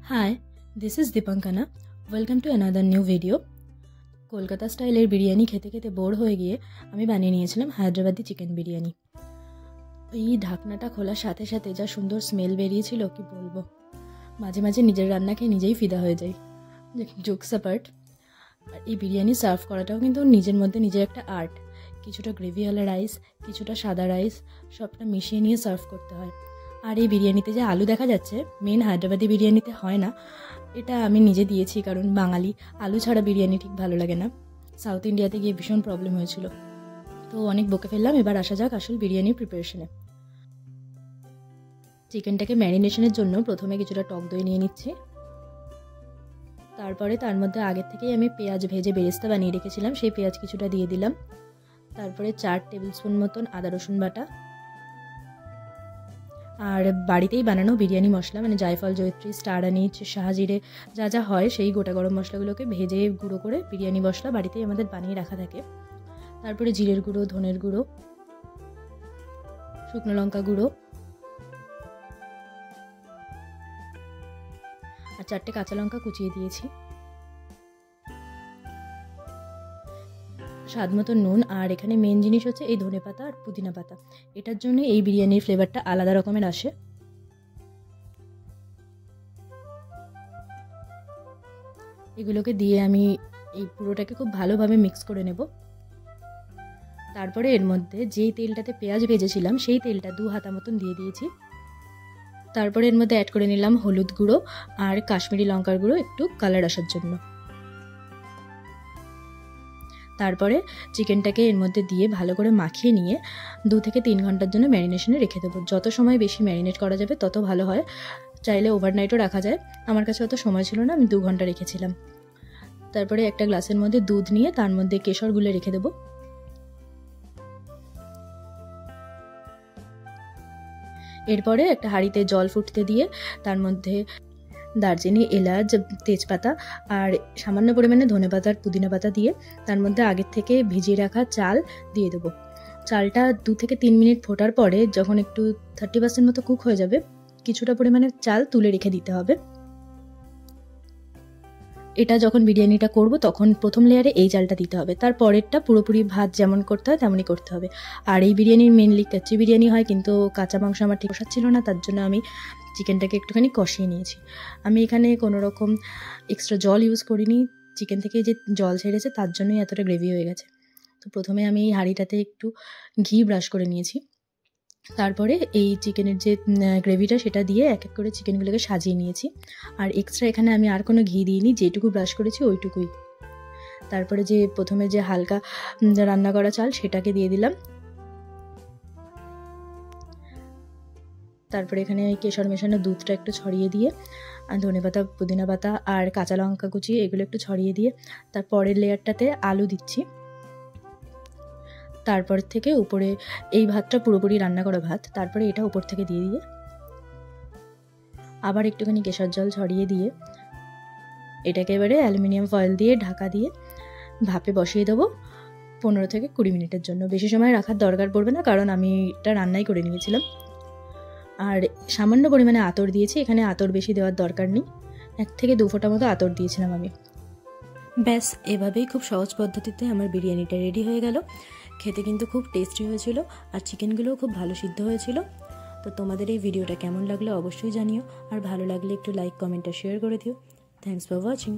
Hi, this is Dipankana. Welcome to another new video. Kolkata স্টাইলের বিরিয়ানি খেতে খেতে বোর হয়ে গিয়ে আমি বানিয়ে নিয়েছিলাম হায়দ্রাবাদি চিকেন বিরিয়ানি। এই ঢাকনাটা খোলার সাথে সাথে যা সুন্দর স্মেল বেরিয়েছিল কি বলবো। মাঝে মাঝে নিজের রান্না খেয়ে নিজেই ফিদা হয়ে যাই। জোকস অ্যাপার্ট, আর এই বিরিয়ানি সার্ভ করাটাও কিন্তু নিজের মধ্যে নিজের একটা আর্ট। কিছুটা গ্রেভিওয়ালা রাইস, কিছুটা সাদা রাইস, সবটা মিশিয়ে নিয়ে সার্ভ করতে হয়। আর এই বিরিয়ানিতে যে আলু দেখা যাচ্ছে, মেন হায়দ্রাবাদি বিরিয়ানিতে হয় না। এটা আমি নিজে দিয়েছি, কারণ বাঙালি আলু ছাড়া বিরিয়ানি ঠিক ভালো লাগে না। সাউথ ইন্ডিয়াতে গিয়ে ভীষণ প্রবলেম হয়েছিল, তো অনেক বকে ফেললাম। এবার আসা যাক আসল বিরিয়ানির প্রিপারেশনে। চিকেনটাকে ম্যারিনেশনের জন্য প্রথমে কিছুটা টক দই নিয়ে নিচ্ছি। তারপরে তার মধ্যে আগের থেকেই আমি পেঁয়াজ ভেজে বেরেস্তা বানিয়ে রেখেছিলাম, সেই পেঁয়াজ কিছুটা দিয়ে দিলাম। তারপরে 4 টেবিল স্পুন মতন আদা রসুন বাটা, আর বাড়িতেই বানানো বিরিয়ানি মশলা, মানে জায়ফল, জয়িত্রী, স্টার আনিচ, শাহজিরে, যা যা হয় সেই গোটা গরম মশলাগুলোকে ভেজে গুঁড়ো করে বিরিয়ানি মশলা বাড়িতেই আমাদের বানিয়ে রাখা থাকে। তারপরে জিরের গুঁড়ো, ধনের গুঁড়ো, শুকনো লঙ্কা গুঁড়ো, আর 4টে কাঁচা লঙ্কা কুচিয়ে দিয়েছি, স্বাদ মতো নুন। আর এখানে মেন জিনিস হচ্ছে এই ধনে পাতা আর পুদিনা পাতা। এটার জন্য এই বিরিয়ানির ফ্লেভারটা আলাদা রকমের আসে। এগুলোকে দিয়ে আমি এই পুরোটাকে খুব ভালোভাবে মিক্স করে নেব। তারপরে এর মধ্যে যেই তেলটাতে পেঁয়াজ ভেজেছিলাম সেই তেলটা 2 হাতা মতন দিয়ে দিয়েছি। তারপরে এর মধ্যে অ্যাড করে নিলাম হলুদ গুঁড়ো আর কাশ্মীরি লঙ্কার গুঁড়ো, একটু কালার আসার জন্য। তারপরে চিকেনটাকে এর মধ্যে দিয়ে ভালো করে মাখিয়ে নিয়ে 2 থেকে 3 ঘন্টার জন্য ম্যারিনেশনে রেখে দেবো। যত সময় বেশি ম্যারিনেট করা যাবে তত ভালো হয়। চাইলে ওভারনাইটও রাখা যায়, আমার কাছে অত সময় ছিল না, আমি 2 ঘন্টা রেখেছিলাম। তারপরে একটা গ্লাসের মধ্যে দুধ নিয়ে তার মধ্যে কেশর গুলে রেখে দেবো। এরপরে একটা হাঁড়িতে জল ফুটতে দিয়ে তার মধ্যে দারচিনি, এলাচ, তেজপাতা আর সামান্য পরিমাণে ধনেপাতা আর পুদিনা পাতা দিয়ে তার মধ্যে আগের থেকে ভিজিয়ে রাখা চাল দিয়ে দেবো। চালটা 2 থেকে 3 মিনিট ফোটার পরে যখন একটু 30% মতো কুক হয়ে যাবে, কিছুটা পরিমাণে চাল তুলে রেখে দিতে হবে। এটা যখন বিরিয়ানিটা করব তখন প্রথম লেয়ারে এই চালটা দিতে হবে, তার পরেরটা পুরোপুরি ভাত যেমন করতে হয় তেমনই করতে হবে। আর এই বিরিয়ানির মেনলি কাচ্চি বিরিয়ানি হয়, কিন্তু কাঁচা মাংস আমার ঠিক পোষাচ্ছিল না, তার জন্য আমি চিকেনটাকে একটুখানি কষিয়ে নিয়েছি। আমি এখানে কোনো রকম এক্সট্রা জল ইউজ করিনি, চিকেন থেকে যে জল ছেড়েছে তার জন্যই এতটা গ্রেভি হয়ে গেছে। তো প্রথমে আমি এই হাঁড়িটাতে একটু ঘি ব্রাশ করে নিয়েছি। তারপরে এই চিকেনের যে গ্রেভিটা সেটা দিয়ে এক এক করে চিকেনগুলোকে সাজিয়ে নিয়েছি। আর এক্সট্রা এখানে আমি আর কোনো ঘি দিইনি, যেটুকু ব্রাশ করেছি ওইটুকুই। তারপরে যে প্রথমে যে হালকা রান্না করা চাল সেটাকে দিয়ে দিলাম। তারপরে এখানে ওই কেশর মেশানো দুধটা একটু ছড়িয়ে দিয়ে, আর ধনেপাতা, পুদিনা পাতা আর কাঁচা লঙ্কা কুচি এগুলো একটু ছড়িয়ে দিয়ে তারপরের লেয়ারটাতে আলু দিচ্ছি। তারপর থেকে উপরে এই ভাতটা পুরোপুরি রান্না করা ভাত, তারপরে এটা উপর থেকে দিয়ে দিয়ে আবার একটুখানি কেশর জল ছড়িয়ে দিয়ে এটাকে এবারে অ্যালুমিনিয়াম ফয়েল দিয়ে ঢাকা দিয়ে ভাপে বসিয়ে দেবো 15 থেকে 20 মিনিটের জন্য। বেশি সময় রাখার দরকার পড়বে না, কারণ আমি এটা রান্নাই করে নিয়েছিলাম। আর সামান্য পরিমাণে আতর দিয়েছি, এখানে আতর বেশি দেওয়ার দরকার নেই, 1 থেকে 2 ফোঁটা মতো আতর দিয়েছিলাম আমি। ব্যাস, এভাবেই খুব সহজ পদ্ধতিতে আমার বিরিয়ানিটা রেডি হয়ে গেল। খেতে কিন্তু খুব টেস্টি হয়েছিল, আর চিকেনগুলোও খুব ভালো সিদ্ধ হয়েছিল। তো তোমাদের এই ভিডিওটা কেমন লাগলো অবশ্যই জানিও, আর ভালো লাগলে একটু লাইক, কমেন্ট আর শেয়ার করে দিও। Thanks for watching.